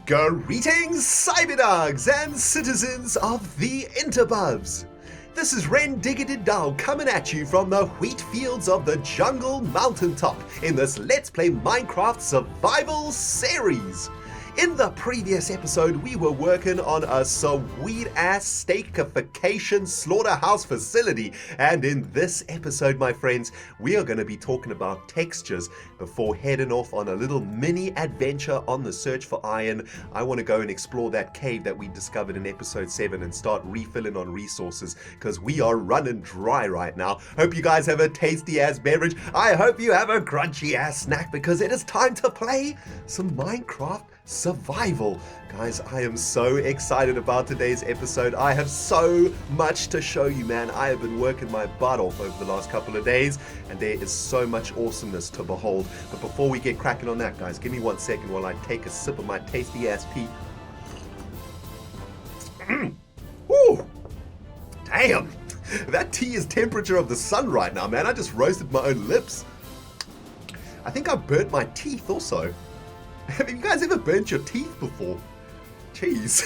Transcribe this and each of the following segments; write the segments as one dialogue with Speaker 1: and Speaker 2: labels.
Speaker 1: Greetings, Cyberdogs and citizens of the interbubs! This is RENDOG'S coming at you from the wheat fields of the jungle mountaintop in this Let's Play Minecraft Survival series. In the previous episode, we were working on a sweet-ass steakification slaughterhouse facility, and in this episode, my friends, we are going to be talking about textures before heading off on a little mini adventure on the search for iron. I want to go and explore that cave that we discovered in episode 7 and start refilling on resources, because we are running dry right now. Hope you guys have a tasty-ass beverage. I hope you have a crunchy-ass snack, because it is time to play some Minecraft Survival. Guys, I am so excited about today's episode. I have so much to show you, man. I have been working my butt off over the last couple of days, and there is so much awesomeness to behold. But before we get cracking on that, guys, give me 1 second while I take a sip of my tasty ass tea. Woo! Damn! That tea is temperature of the sun right now, man. I just roasted my own lips. I think I burnt my teeth also. Have you guys ever burnt your teeth before? Jeez.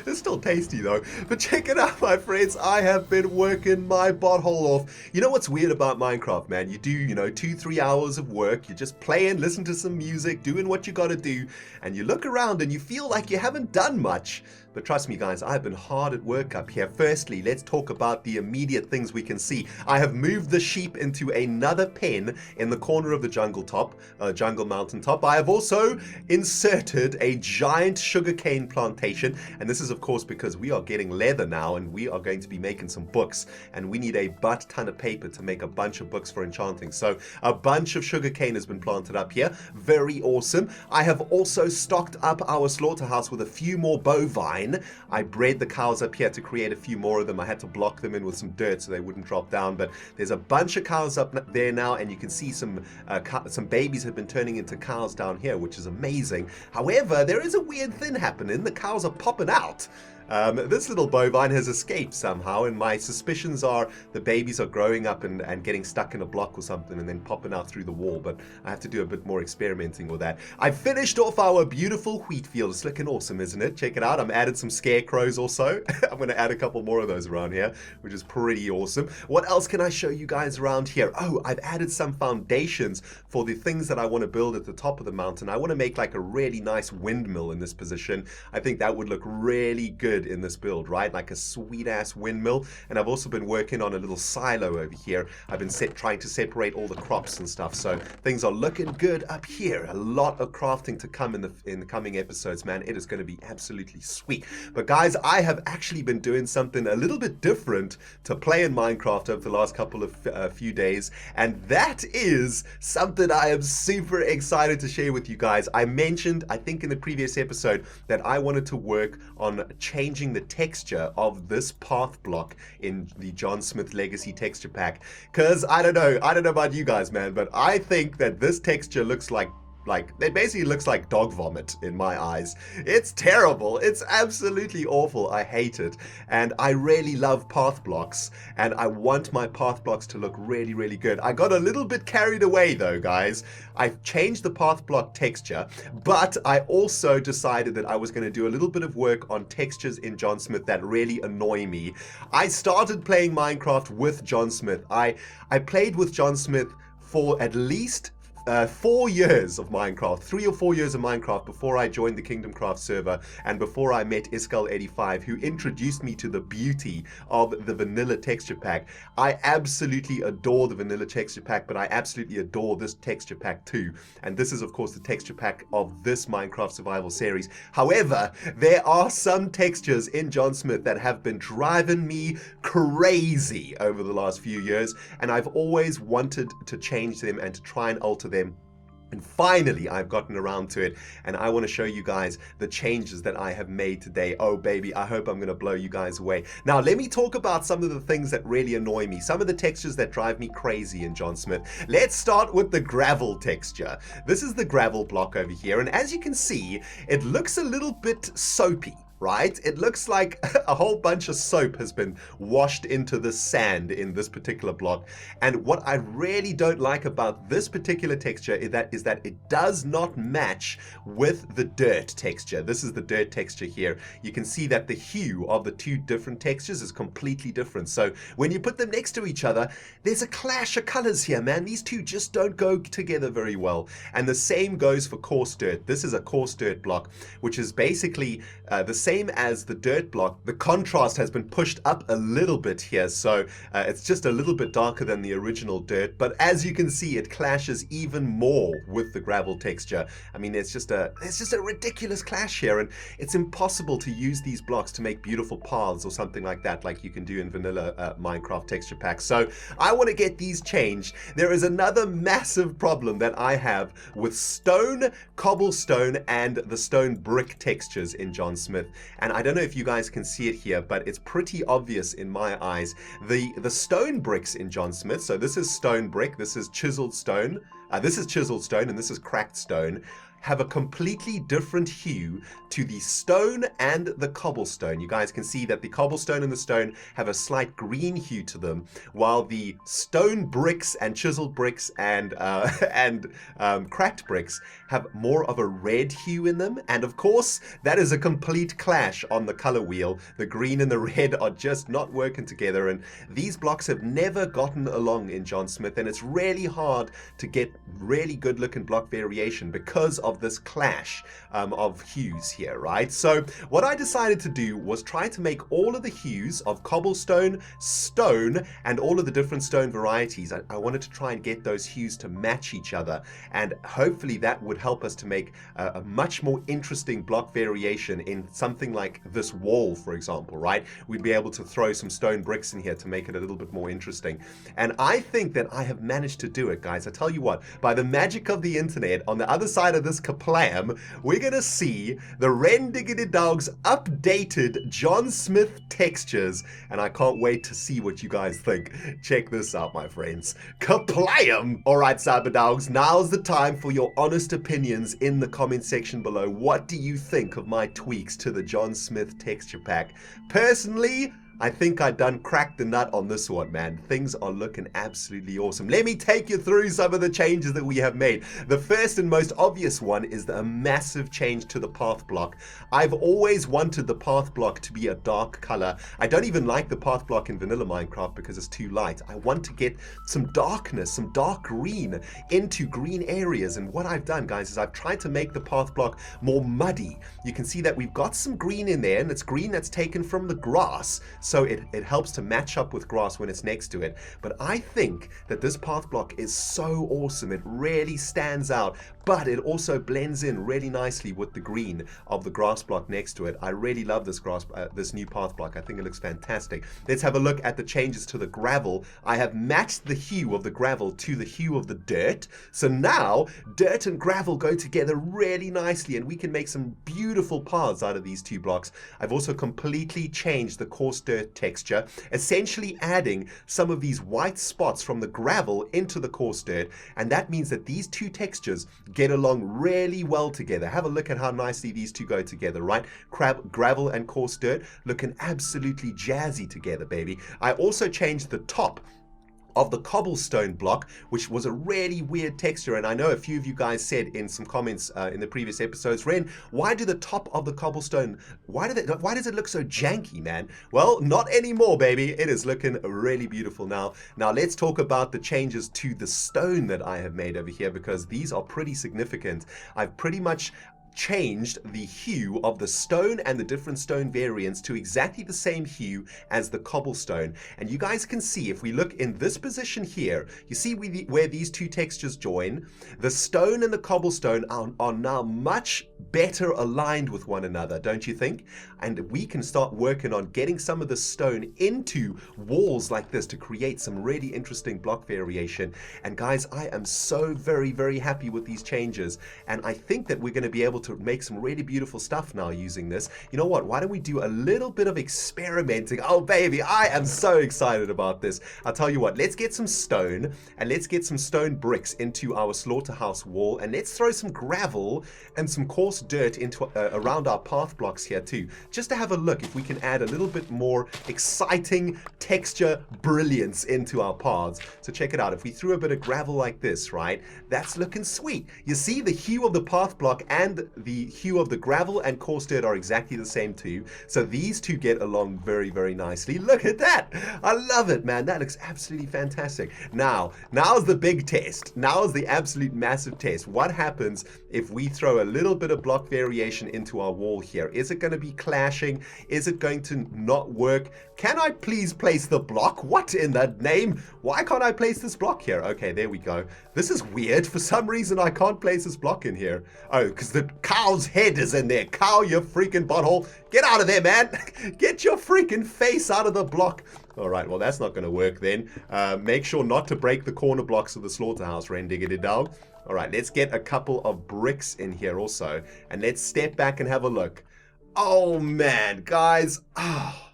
Speaker 1: It's still tasty though. But check it out, my friends. I have been working my butthole off. You know what's weird about Minecraft, man? You do, 2-3 hours of work. You're just playing, listen to some music, doing what you gotta do. And you look around and you feel like you haven't done much. But trust me, guys, I've been hard at work up here. Firstly, let's talk about the immediate things we can see. I have moved the sheep into another pen in the corner of the jungle mountaintop. I have also inserted a giant sugarcane plantation. And this is, of course, because we are getting leather now and we are going to be making some books. And we need a butt ton of paper to make a bunch of books for enchanting. So a bunch of sugarcane has been planted up here. Very awesome. I have also stocked up our slaughterhouse with a few more bovine. I bred the cows up here to create a few more of them. I had to block them in with some dirt so they wouldn't drop down, but there's a bunch of cows up there now, and you can see some babies have been turning into cows down here, which is amazing. However, there is a weird thing happening. The cows are popping out. This little bovine has escaped somehow, and my suspicions are the babies are growing up and getting stuck in a block or something and then popping out through the wall, but I have to do a bit more experimenting with that. I finished off our beautiful wheat field. It's looking awesome, isn't it? Check it out. I'm added some scarecrows also. I'm going to add a couple more of those around here, which is pretty awesome. What else can I show you guys around here? Oh, I've added some foundations for the things that I want to build at the top of the mountain. I want to make like a really nice windmill in this position. I think that would look really good in this build, right? Like a sweet ass windmill. And I've also been working on a little silo over here. I've been trying to separate all the crops and stuff, so things are looking good up here. A lot of crafting to come in the coming episodes, man. It is going to be absolutely sweet. But guys, I have actually been doing something a little bit different to play in Minecraft over the last couple of few days, and that is something I am super excited to share with you guys. I mentioned, I think in the previous episode, that I wanted to work on changing the texture of this path block in the John Smith Legacy texture pack, because I don't know about you guys, man, but I think that this texture looks like it basically looks like dog vomit in my eyes. It's terrible. It's absolutely awful. I hate it. And I really love path blocks, and I want my path blocks to look really, really good. I got a little bit carried away though, guys. I've changed the path block texture, but I also decided that I was going to do a little bit of work on textures in John Smith that really annoy me. I started playing Minecraft with John Smith. I played with John Smith for at least 4 years of Minecraft, 3 or 4 years of Minecraft before I joined the Kingdom Craft server and before I met Iskel85, who introduced me to the beauty of the vanilla texture pack. I absolutely adore the vanilla texture pack, but I absolutely adore this texture pack too. And this is, of course, the texture pack of this Minecraft survival series. However, there are some textures in John Smith that have been driving me crazy over the last few years, and I've always wanted to change them and to try and alter them. And finally, I've gotten around to it, and I want to show you guys the changes that I have made today. Oh, baby, I hope I'm going to blow you guys away. Now, let me talk about some of the things that really annoy me, some of the textures that drive me crazy in John Smith. Let's start with the gravel texture. This is the gravel block over here, and as you can see, it looks a little bit soapy. right? It looks like a whole bunch of soap has been washed into the sand in this particular block. And what I really don't like about this particular texture is that it does not match with the dirt texture. This is the dirt texture here. You can see that the hue of the two different textures is completely different. So when you put them next to each other, there's a clash of colors here, man. These two just don't go together very well. And the same goes for coarse dirt. This is a coarse dirt block, which is basically the same as the dirt block. The contrast has been pushed up a little bit here, so it's just a little bit darker than the original dirt, but as you can see, it clashes even more with the gravel texture. I mean, it's just a ridiculous clash here, and it's impossible to use these blocks to make beautiful paths or something like that, like you can do in vanilla Minecraft texture packs. So I want to get these changed. There is another massive problem that I have with stone, cobblestone, and the stone brick textures in John Smith. And I don't know if you guys can see it here, but it's pretty obvious in my eyes. The stone bricks in John Smith, so this is stone brick, this is chiseled stone, and this is cracked stone, have a completely different hue to the stone and the cobblestone. You guys can see that the cobblestone and the stone have a slight green hue to them, while the stone bricks and chiseled bricks and cracked bricks have more of a red hue in them. And of course, that is a complete clash on the color wheel. The green and the red are just not working together, and these blocks have never gotten along in John Smith, and it's really hard to get really good looking block variation because of this clash of hues here, right? So what I decided to do was try to make all of the hues of cobblestone, stone, and all of the different stone varieties. I wanted to try and get those hues to match each other, and hopefully that would help us to make a much more interesting block variation in something like this wall, for example, right? We'd be able to throw some stone bricks in here to make it a little bit more interesting. And I think that I have managed to do it, guys. I tell you what, by the magic of the internet, on the other side of this kaplam, we're gonna see the RENDOG'S updated John Smith textures, and I can't wait to see what you guys think. Check this out, my friends. Kaplam! Alright, Cyberdogs, now's the time for your honest opinions in the comment section below. What do you think of my tweaks to the John Smith texture pack? Personally, I think I done cracked the nut on this one, man. Things are looking absolutely awesome. Let me take you through some of the changes that we have made. The first and most obvious one is a massive change to the path block. I've always wanted the path block to be a dark color. I don't even like the path block in vanilla Minecraft because it's too light. I want to get some darkness, some dark green into green areas. And what I've done, guys, is I've tried to make the path block more muddy. You can see that we've got some green in there, and it's green that's taken from the grass. So it helps to match up with grass when it's next to it. But I think that this path block is so awesome. It really stands out, but it also blends in really nicely with the green of the grass block next to it. I really love this this new path block. I think it looks fantastic. Let's have a look at the changes to the gravel. I have matched the hue of the gravel to the hue of the dirt. So now dirt and gravel go together really nicely, and we can make some beautiful paths out of these two blocks. I've also completely changed the coarse dirt texture, essentially adding some of these white spots from the gravel into the coarse dirt, and that means that these two textures get along really well together. Have a look at how nicely these two go together, right? Gravel and coarse dirt looking absolutely jazzy together, baby. I also changed the top of the cobblestone block, which was a really weird texture, and I know a few of you guys said in some comments in the previous episodes, Ren, why do the top of the cobblestone, why does it look so janky, man? Well, not anymore, baby. It is looking really beautiful now. Now let's talk about the changes to the stone that I have made over here, because these are pretty significant. I've pretty much changed the hue of the stone and the different stone variants to exactly the same hue as the cobblestone. And you guys can see, if we look in this position here, you see where these two textures join, the stone and the cobblestone are now much better aligned with one another, don't you think? And we can start working on getting some of the stone into walls like this to create some really interesting block variation. And guys, I am so very, very happy with these changes, and I think that we're going to be able to make some really beautiful stuff now using this. You know what? Why don't we do a little bit of experimenting? Oh, baby, I am so excited about this. I'll tell you what, let's get some stone, and let's get some stone bricks into our slaughterhouse wall, and let's throw some gravel and some coarse dirt into around our path blocks here too, just to have a look if we can add a little bit more exciting texture brilliance into our paths. So check it out. If we threw a bit of gravel like this, right, that's looking sweet. You see the hue of the path block and the hue of the gravel and coarse dirt are exactly the same too. So these two get along very, very nicely. Look at that. I love it, man. That looks absolutely fantastic. Now's the big test. Now's the absolute massive test. What happens if we throw a little bit of block variation into our wall here? Is it going to be clashing? Is it going to not work? Can I please place the block? What in the name? Why can't I place this block here? Okay, there we go. This is weird. For some reason, I can't place this block in here. Oh, because the cow's head is in there. Cow, you freaking butthole. Get out of there, man. Get your freaking face out of the block. All right, well, that's not going to work then. Make sure not to break the corner blocks of the slaughterhouse, Rendiggity-dog. All right, let's get a couple of bricks in here also. And let's step back and have a look. Oh, man, guys. Oh,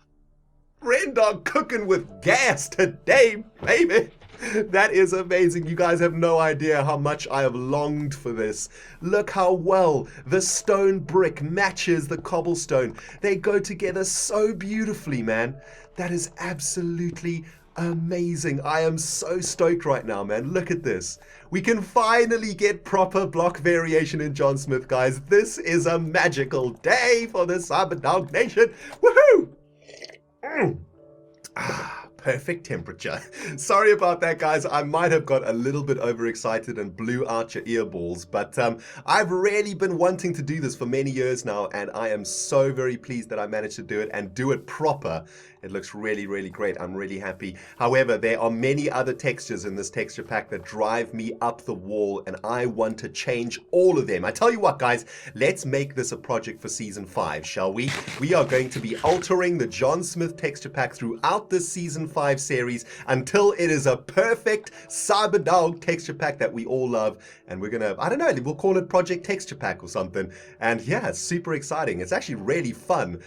Speaker 1: Rendog cooking with gas today, baby. That is amazing. You guys have no idea how much I have longed for this. Look how well the stone brick matches the cobblestone. They go together so beautifully, man. That is absolutely amazing. I am so stoked right now, man. Look at this. We can finally get proper block variation in John Smith, guys. This is a magical day for the Cyberdog Nation. Woohoo! Perfect temperature. Sorry about that, guys. I might have got a little bit overexcited and blew out your earballs, but I've really been wanting to do this for many years now, and I am so very pleased that I managed to do it and do it proper. It looks really, really great. I'm really happy. However, there are many other textures in this texture pack that drive me up the wall, and I want to change all of them. I tell you what, guys, let's make this a project for Season 5, shall we? We are going to be altering the John Smith texture pack throughout this Season 5 series until it is a perfect Cyberdog texture pack that we all love. And we're going to, I don't know, we'll call it Project Texture Pack or something. And yeah, it's super exciting. It's actually really fun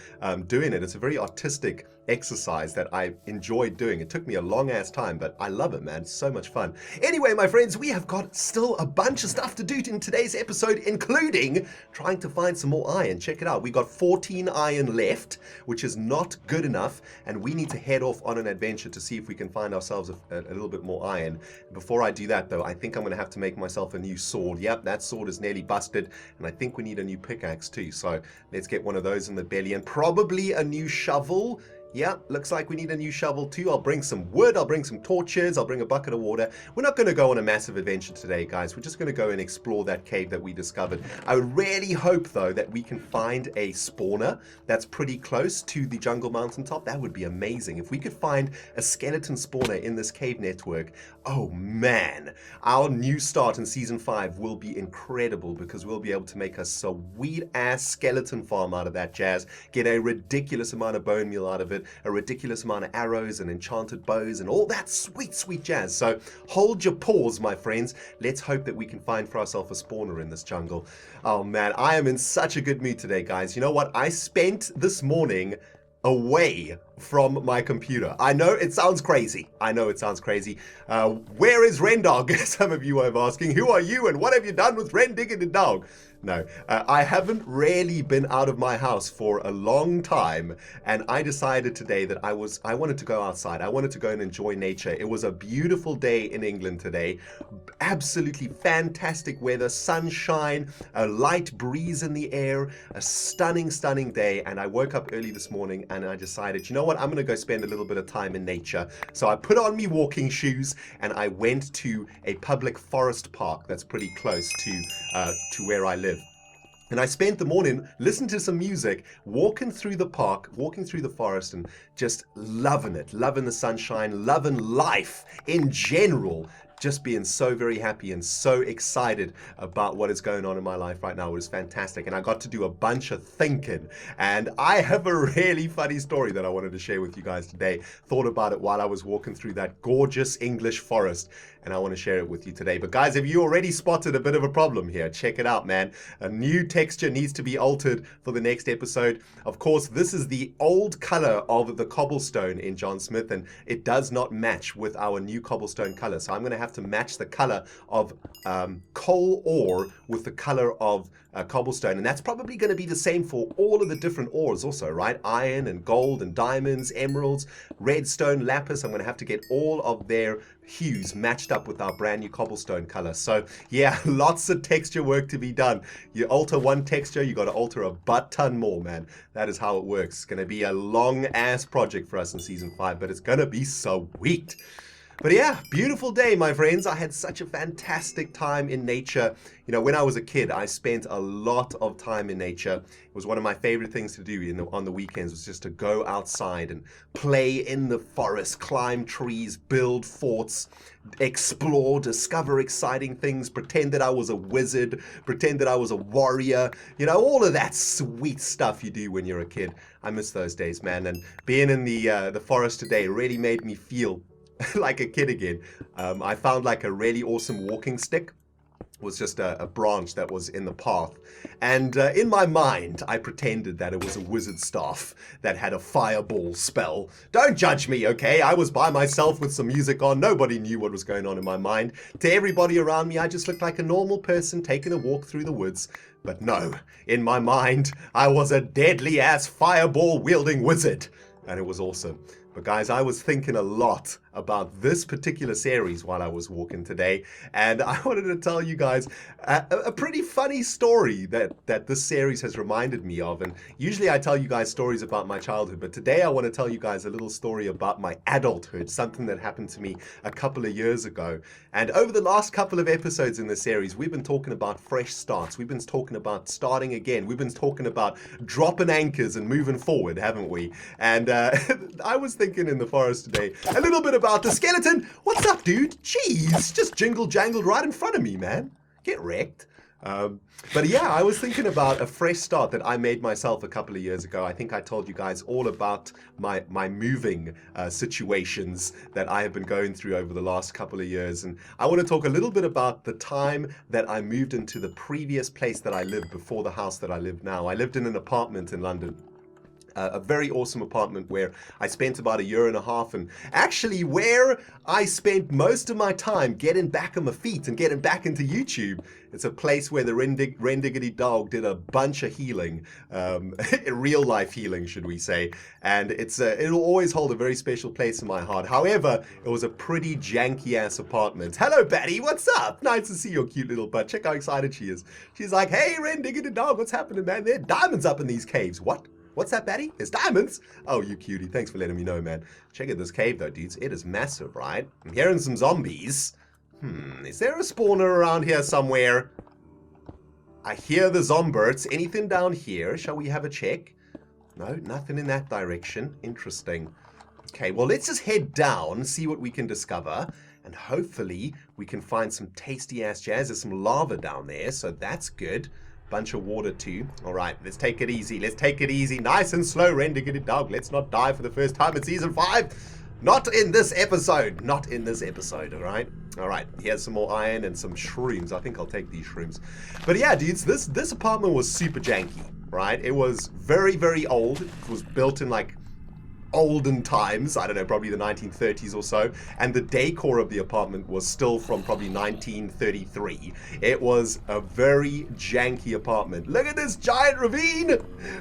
Speaker 1: doing it. It's a very artistic exercise that I enjoyed doing. It took me a long ass time, but I love it, man. So much fun. Anyway, my friends, we have got still a bunch of stuff to do in today's episode, including trying to find some more iron. Check it out. We got 14 iron left, which is not good enough, and we need to head off on an adventure to see if we can find ourselves a little bit more iron. Before I do that, though, I think I'm going to have to make myself a new sword. Yep, that sword is nearly busted, and I think we need a new pickaxe too. So let's get one of those in the belly, and probably a new shovel. Yeah, looks like we need a new shovel too. I'll bring some wood, I'll bring some torches, I'll bring a bucket of water. We're not going to go on a massive adventure today, guys. We're just going to go and explore that cave that we discovered. I really hope, though, that we can find a spawner that's pretty close to the jungle mountaintop. That would be amazing. If we could find a skeleton spawner in this cave network, oh man, our new start in Season 5 will be incredible because we'll be able to make a sweet-ass skeleton farm out of that jazz, get a ridiculous amount of bone meal out of it, a ridiculous amount of arrows and enchanted bows and all that sweet, sweet jazz. So hold your paws, my friends. Let's hope that we can find for ourselves a spawner in this jungle. Oh man, I am in such a good mood today, guys. You know what? I spent this morning away from my computer. I know it sounds crazy. Where is Rendog? Some of you are asking. Who are you and what have you done with Rendiggity-dog? No, I haven't really been out of my house for a long time, and I decided today that I wanted to go outside. I wanted to go and enjoy nature. It was a beautiful day in England today. Absolutely fantastic weather, sunshine, a light breeze in the air, a stunning, stunning day. And I woke up early this morning and I decided, you know what, I'm going to go spend a little bit of time in nature. So I put on me walking shoes and I went to a public forest park that's pretty close to where I live. And I spent the morning listening to some music, walking through the park, walking through the forest, and just loving it, loving the sunshine, loving life in general. just being so very happy and so excited about what is going on in my life right now. It was fantastic, and I got to do a bunch of thinking, and I have a really funny story that I wanted to share with you guys today. Thought about it while I was walking through that gorgeous English forest, and I want to share it with you today. But guys, have you already spotted a bit of a problem here? Check it out, man. A new texture needs to be altered for the next episode. Of course, this is the old color of the cobblestone in John Smith, and it does not match with our new cobblestone color. So I'm going to have to match the color of coal ore with the color of cobblestone, and that's probably going to be the same for all of the different ores also, right? Iron and gold and diamonds, emeralds, redstone, lapis. I'm going to have to get all of their hues matched up with our brand new cobblestone color. So yeah, lots of texture work to be done. You alter one texture, you got to alter a butt ton more, man. That is how it works. It's going to be a long ass project for us in season 5, but it's going to be sweet. But yeah, beautiful day, my friends. I had such a fantastic time in nature. You know, when I was a kid, I spent a lot of time in nature. It was one of my favorite things to do on the weekends, was just to go outside and play in the forest, climb trees, build forts, explore, discover exciting things, pretend that I was a wizard, pretend that I was a warrior. You know, all of that sweet stuff you do when you're a kid. I miss those days, man. And being in the forest today really made me feel like a kid again. I found like a really awesome walking stick. It was just a branch that was in the path, and in my mind I pretended that it was a wizard staff that had a fireball spell. Don't judge me, okay? I was by myself with some music on. Nobody knew what was going on in my mind. To everybody around me, I just looked like a normal person taking a walk through the woods. But no, in my mind I was a deadly ass fireball wielding wizard, and it was awesome. But guys, I was thinking a lot about this particular series while I was walking today, and I wanted to tell you guys a pretty funny story that this series has reminded me of. And usually I tell you guys stories about my childhood, but today I want to tell you guys a little story about my adulthood, something that happened to me a couple of years ago. And over the last couple of episodes in the series, we've been talking about fresh starts. We've been talking about starting again. We've been talking about dropping anchors and moving forward, haven't we? And I was thinking in the forest today a little bit about the skeleton. What's up, dude? Jeez, just jingle jangled right in front of me, man. Get wrecked. But yeah, I was thinking about a fresh start that I made myself a couple of years ago. I think I told you guys all about my moving situations that I have been going through over the last couple of years. And I want to talk a little bit about the time that I moved into the previous place that I lived before the house that I live now. I lived in an apartment in London. A very awesome apartment where I spent about a year and a half, and actually where I spent most of my time getting back on my feet and getting back into YouTube. It's a place where the RENDOG'S did a bunch of healing, real life healing, should we say, and it'll always hold a very special place in my heart. However, it was a pretty janky ass apartment. Hello, Betty, what's up? Nice to see your cute little butt. Check how excited she is. She's like, hey, RENDOG'S, what's happening, man? There are diamonds up in these caves. What? What's that, Batty? There's diamonds? Oh, you cutie. Thanks for letting me know, man. Check out this cave, though, dudes. It is massive, right? I'm hearing some zombies. Is there a spawner around here somewhere? I hear the zomberts. Anything down here? Shall we have a check? No, nothing in that direction. Interesting. Okay, well, let's just head down, see what we can discover, and hopefully we can find some tasty-ass jazz. There's some lava down there, so that's good. Bunch of water too. All right, let's take it easy. Let's take it easy. Nice and slow, RENDOG'S. Let's not die for the first time in season 5. Not in this episode. Not in this episode, all right? All right, here's some more iron and some shrooms. I think I'll take these shrooms. But yeah, dudes, this apartment was super janky, right? It was very, very old. It was built in like olden times, I don't know, probably the 1930s or so, and the decor of the apartment was still from probably 1933. It was a very janky apartment. Look at this giant ravine!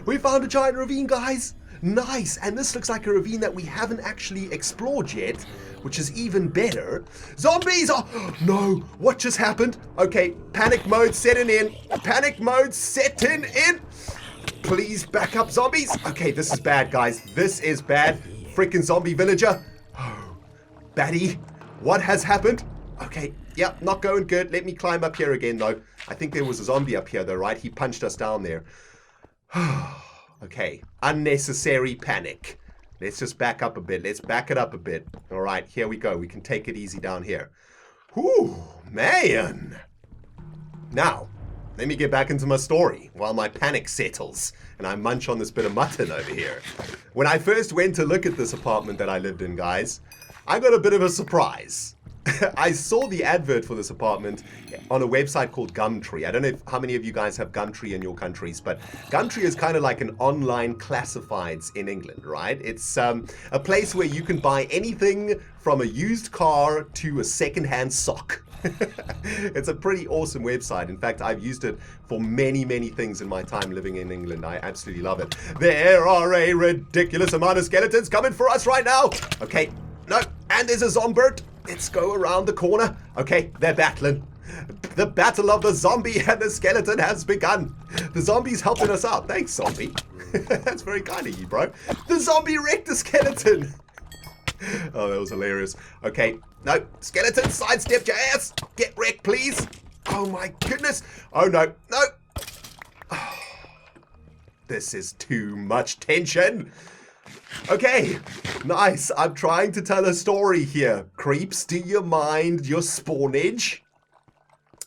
Speaker 1: We found a giant ravine, guys! Nice! And this looks like a ravine that we haven't actually explored yet, which is even better. Zombies! Oh, no! What just happened? Okay, panic mode setting in. Panic mode setting in! Please back up, zombies. Okay, this is bad, guys. This is bad. Freaking zombie villager. Oh, Batty, what has happened? Okay, yep, not going good. Let me climb up here again, though. I think there was a zombie up here, though, right? He punched us down there. Okay, unnecessary panic. Let's just back up a bit. Let's back it up a bit. All right, here we go. We can take it easy down here. Whew, man. Now, let me get back into my story while my panic settles and I munch on this bit of mutton over here. When I first went to look at this apartment that I lived in, guys, I got a bit of a surprise. I saw the advert for this apartment on a website called Gumtree. I don't know how many of you guys have Gumtree in your countries, but Gumtree is kind of like an online classifieds in England, right? It's a place where you can buy anything from a used car to a second-hand sock. It's a pretty awesome website. In fact, I've used it for many, many things in my time living in England. I absolutely love it. There are a ridiculous amount of skeletons coming for us right now. Okay, no, and there's a zombert. Let's go around the corner. Okay, they're battling. The battle of the zombie and the skeleton has begun. The zombie's helping us out. Thanks, zombie. That's very kind of you, bro. The zombie wrecked the skeleton. Oh, that was hilarious. Okay, no, skeleton, sidestep your ass. Get wrecked, please. Oh my goodness. Oh no, no. Oh, this is too much tension. Okay, nice. I'm trying to tell a story here. Creeps, do you mind your spawnage?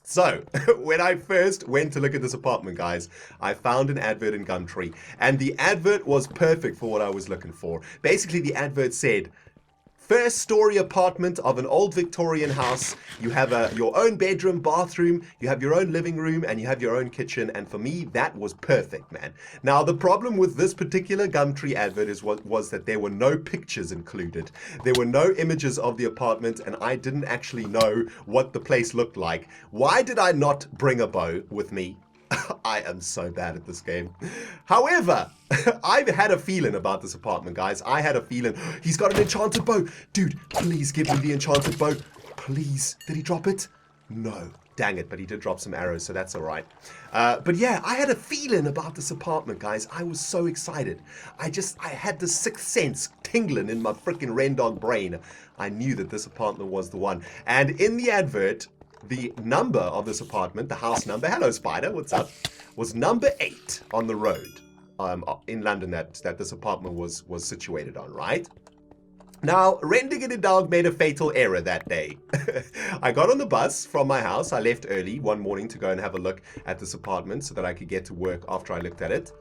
Speaker 1: So, when I first went to look at this apartment, guys, I found an advert in Gumtree, and the advert was perfect for what I was looking for. Basically, the advert said, first story apartment of an old Victorian house. You have your own bedroom, bathroom, you have your own living room, and you have your own kitchen. And for me, that was perfect, man. Now, the problem with this particular Gumtree advert was that there were no pictures included. There were no images of the apartment, and I didn't actually know what the place looked like. Why did I not bring a bow with me? I am so bad at this game. However, I've had a feeling about this apartment, guys. I had a feeling. He's got an enchanted bow. Dude, please give me the enchanted bow. Please. Did he drop it? No. Dang it, but he did drop some arrows, so that's all right. But yeah, I had a feeling about this apartment, guys. I was so excited. I had the sixth sense tingling in my freaking Rendog brain. I knew that this apartment was the one. And in the advert, the number of this apartment, the house number, hello Spider, what's up, was number 8 on the road in London that this apartment was situated on, right? Now, RENDOG'S made a fatal error that day. I got on the bus from my house. I left early one morning to go and have a look at this apartment so that I could get to work after I looked at it.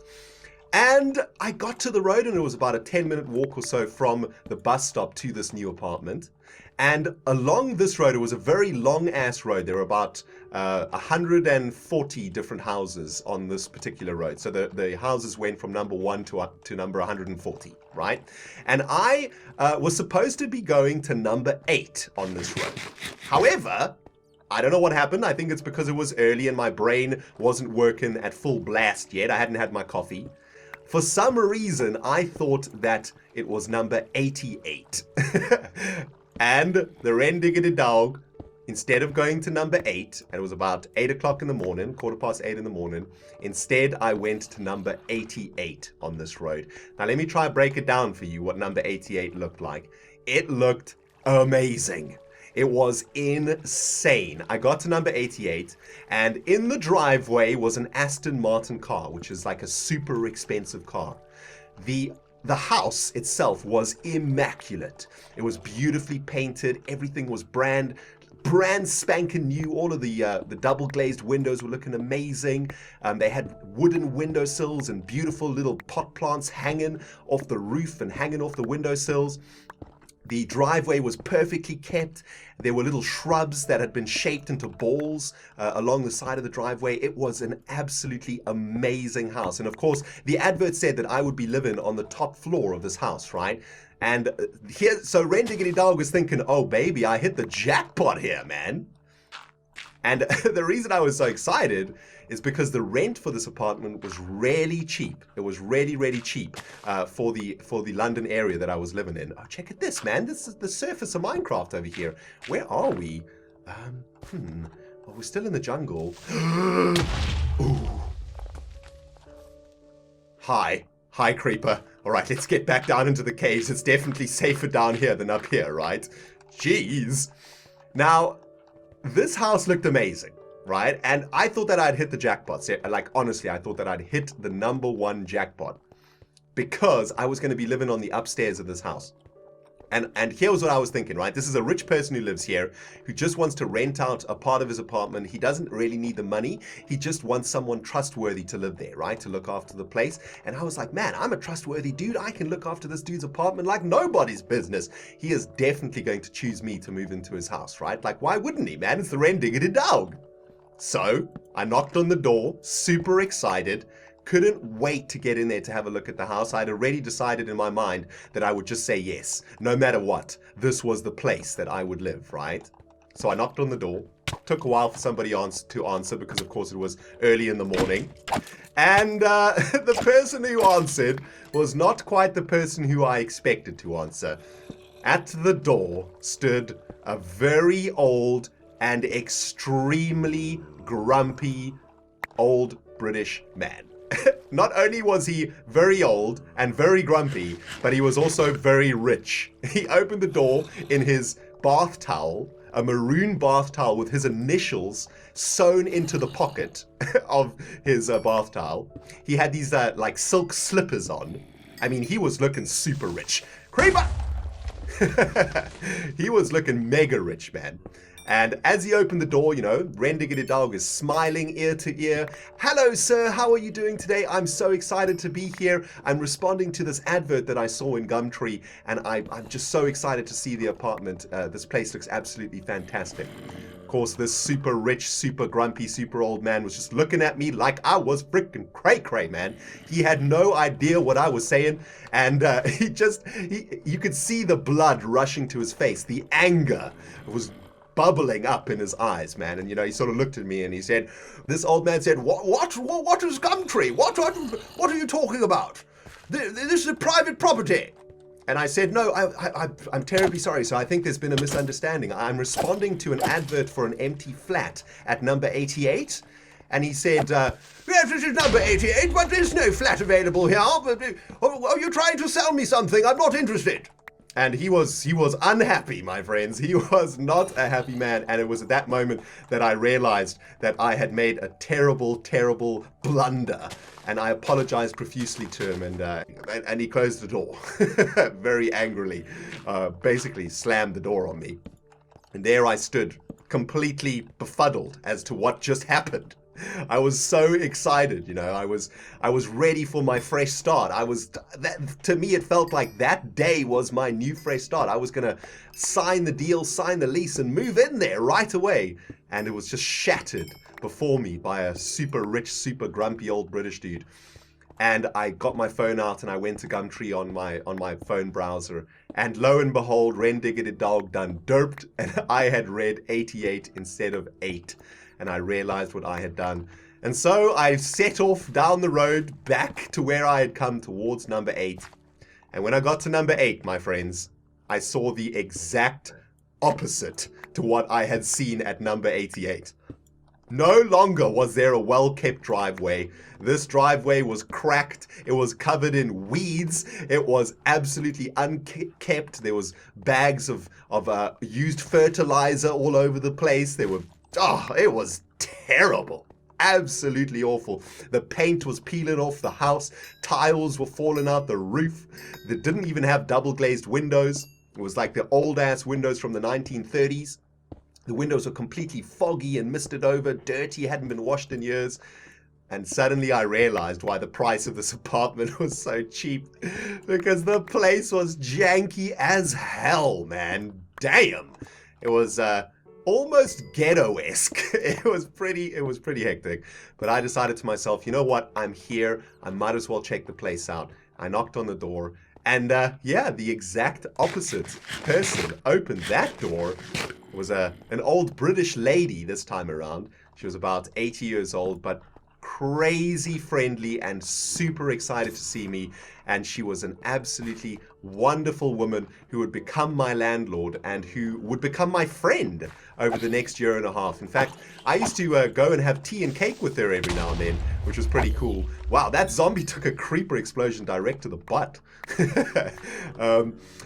Speaker 1: And I got to the road, and it was about a 10-minute walk or so from the bus stop to this new apartment. And along this road, it was a very long-ass road. There were about 140 different houses on this particular road. So the houses went from number 1 to number 140, right? And I was supposed to be going to number 8 on this road. However, I don't know what happened. I think it's because it was early and my brain wasn't working at full blast yet. I hadn't had my coffee. For some reason, I thought that it was number 88. And the RENDOG'S, instead of going to number 8, and it was about 8 o'clock in the morning, 8:15 in the morning, instead I went to number 88 on this road. Now let me try and break it down for you what number 88 looked like. It looked amazing. It was insane. I got to number 88, and in the driveway was an Aston Martin car, which is like a super expensive car. The house itself was immaculate. It was beautifully painted. Everything was brand spanking new. All of the double glazed windows were looking amazing. They had wooden windowsills and beautiful little pot plants hanging off the roof and hanging off the windowsills. The driveway was perfectly kept. There were little shrubs that had been shaped into balls along the side of the driveway. It was an absolutely amazing house. And of course, the advert said that I would be living on the top floor of this house, right? And so RENDOG'S was thinking, oh baby, I hit the jackpot here, man. And the reason I was so excited is because the rent for this apartment was really cheap. It was really, really cheap for the London area that I was living in. Oh, check at this, man. This is the surface of Minecraft over here. Where are we? Well, we're still in the jungle. Ooh. Hi, creeper. All right, let's get back down into the caves. It's definitely safer down here than up here, right? Jeez. Now, this house looked amazing, right? And I thought that I'd hit the jackpot. Like, honestly, I thought that I'd hit the number 1 jackpot because I was going to be living on the upstairs of this house. And here was what I was thinking, right? This is a rich person who lives here, who just wants to rent out a part of his apartment. He doesn't really need the money. He just wants someone trustworthy to live there, right? To look after the place. And I was like, man, I'm a trustworthy dude. I can look after this dude's apartment like nobody's business. He is definitely going to choose me to move into his house, right? Like, why wouldn't he, man? It's the RENDOG'S. So I knocked on the door, super excited. Couldn't wait to get in there to have a look at the house. I'd already decided in my mind that I would just say yes, no matter what. This was the place that I would live, right? So I knocked on the door. Took a while for somebody to answer because, of course, it was early in the morning. And the person who answered was not quite the person who I expected to answer. At the door stood a very old and extremely grumpy old British man. Not only was he very old and very grumpy, but he was also very rich. He opened the door in his bath towel, a maroon bath towel with his initials sewn into the pocket of his bath towel. He had these like silk slippers on. I mean, he was looking super rich. Creeper! He was looking mega rich, man. And as he opened the door, you know, RENDOG'S is smiling ear to ear. Hello, sir. How are you doing today? I'm so excited to be here. I'm responding to this advert that I saw in Gumtree, and I'm just so excited to see the apartment. This place looks absolutely fantastic. Of course, this super rich, super grumpy, super old man was just looking at me like I was freaking cray-cray, man. He had no idea what I was saying, and you could see the blood rushing to his face. The anger was bubbling up in his eyes, man. And, you know, he sort of looked at me and he said, this old man said, what is Gumtree? What are you talking about? This is private property. And I said, no, I'm terribly sorry. So I think there's been a misunderstanding. I'm responding to an advert for an empty flat at number 88. And he said, yes, this is number 88, but there's no flat available here. Are you trying to sell me something? I'm not interested. And he was unhappy, my friends. He was not a happy man. And it was at that moment that I realized that I had made a terrible, terrible blunder. And I apologized profusely to him, and he closed the door very angrily, basically slammed the door on me. And there I stood, completely befuddled as to what just happened. I was so excited, you know. I was ready for my fresh start. To me, it felt like that day was my new fresh start. I was gonna sign the deal, sign the lease, and move in there right away. And it was just shattered before me by a super rich, super grumpy old British dude. And I got my phone out and I went to Gumtree on my phone browser. And lo and behold, RENDOG'S done derped, and I had read 88 instead of 8. And I realized what I had done. And so I set off down the road back to where I had come towards number 8. And when I got to number 8, my friends, I saw the exact opposite to what I had seen at number 88. No longer was there a well-kept driveway. This driveway was cracked. It was covered in weeds. It was absolutely unkept. There was bags of used fertilizer all over the place. It was terrible. Absolutely awful. The paint was peeling off the house. Tiles were falling out the roof. They didn't even have double glazed windows. It was like the old ass windows from the 1930s. The windows were completely foggy and misted over, dirty, hadn't been washed in years. And suddenly I realized why the price of this apartment was so cheap. Because the place was janky as hell, man. Damn. It was almost ghetto-esque. It was pretty hectic. But I decided to myself, you know what? I'm here. I might as well check the place out. I knocked on the door. And the exact opposite person opened that door. It was an old British lady this time around. She was about 80 years old, but crazy friendly and super excited to see me. And she was an absolutely wonderful woman who would become my landlord and who would become my friend over the next year and a half. In fact, I used to go and have tea and cake with her every now and then, which was pretty cool. Wow, that zombie took a creeper explosion direct to the butt.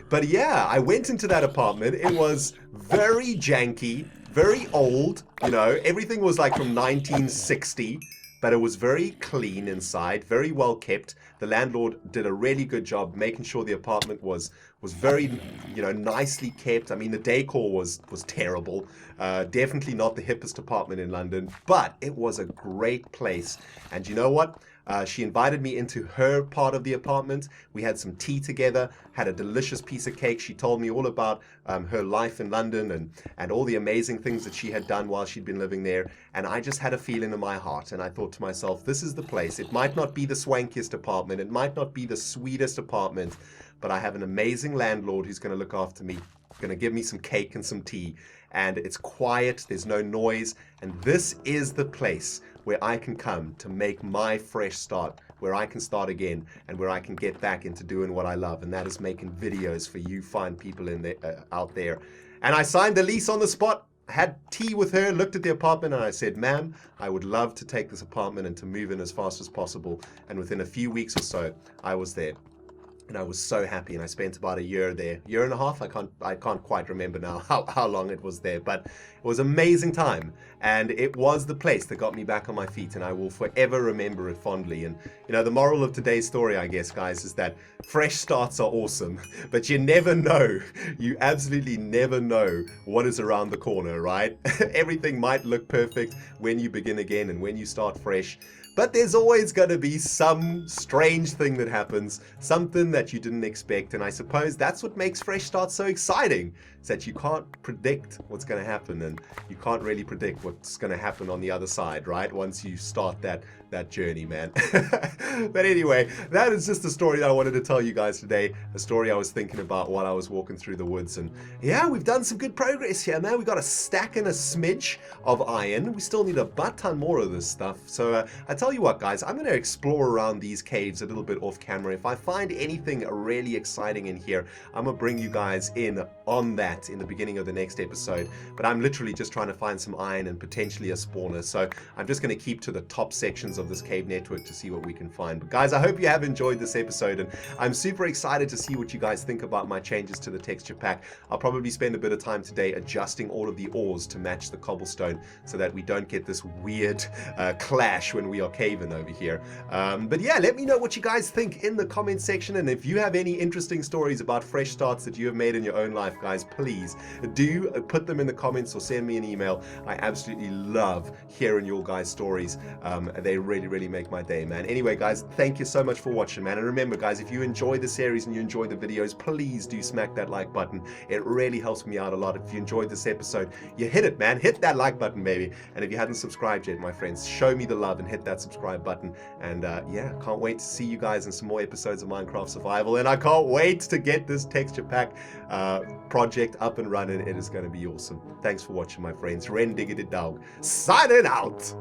Speaker 1: But yeah, I went into that apartment. It was very janky, very old, you know, everything was like from 1960. but it was very clean inside, very well kept. The landlord did a really good job making sure the apartment was very, nicely kept. I mean, the decor was terrible. Definitely not the hippest apartment in London, but it was a great place. And you know what? She invited me into her part of the apartment. We had some tea together, had a delicious piece of cake. She told me all about her life in London and all the amazing things that she had done while she'd been living there. And I just had a feeling in my heart. And I thought to myself, this is the place. It might not be the swankiest apartment. It might not be the sweetest apartment. But I have an amazing landlord who's going to look after me, going to give me some cake and some tea. And it's quiet. There's no noise. And this is the place where I can come to make my fresh start, where I can start again, and where I can get back into doing what I love, and that is making videos for you fine people out there. And I signed the lease on the spot, had tea with her, looked at the apartment, and I said, ma'am, I would love to take this apartment and to move in as fast as possible. And within a few weeks or so, I was there. And I was so happy, and I spent about a year there, year and a half. I can't quite remember now how long it was there, but it was an amazing time. And it was the place that got me back on my feet, and I will forever remember it fondly. And the moral of today's story, I guess, guys, is that fresh starts are awesome, but you never know. You absolutely never know what is around the corner, right? Everything might look perfect when you begin again and when you start fresh. But there's always going to be some strange thing that happens, something that you didn't expect. And I suppose that's what makes fresh starts so exciting, is that you can't predict what's going to happen, and you can't really predict what's going to happen on the other side, right? Once you start that journey, man. But anyway, that is just the story that I wanted to tell you guys today. A story I was thinking about while I was walking through the woods. And yeah, we've done some good progress here, man. We got a stack and a smidge of iron. We still need a butt ton more of this stuff. So I tell you what, guys, I'm going to explore around these caves a little bit off camera. If I find anything really exciting in here, I'm going to bring you guys in on that in the beginning of the next episode. But I'm literally just trying to find some iron and potentially a spawner. So I'm just going to keep to the top sections of this cave network to see what we can find. But guys, I hope you have enjoyed this episode, and I'm super excited to see what you guys think about my changes to the texture pack. I'll probably spend a bit of time today adjusting all of the ores to match the cobblestone so that we don't get this weird clash when we are caving over here. But yeah, let me know what you guys think in the comment section, and if you have any interesting stories about fresh starts that you have made in your own life, guys, please do put them in the comments or send me an email. I absolutely love hearing your guys' stories. They really make my day, man. Anyway, guys, thank you so much for watching, man. And remember, guys, if you enjoy the series and you enjoy the videos, please do smack that like button. It really helps me out a lot. If you enjoyed this episode, you hit it, man. Hit that like button, baby. And if you hadn't subscribed yet, my friends, show me the love and hit that subscribe button. And yeah, can't wait to see you guys in some more episodes of Minecraft Survival. And I can't wait to get this texture pack project up and running. It is going to be awesome. Thanks for watching, my friends. RENDOG'S, signing out.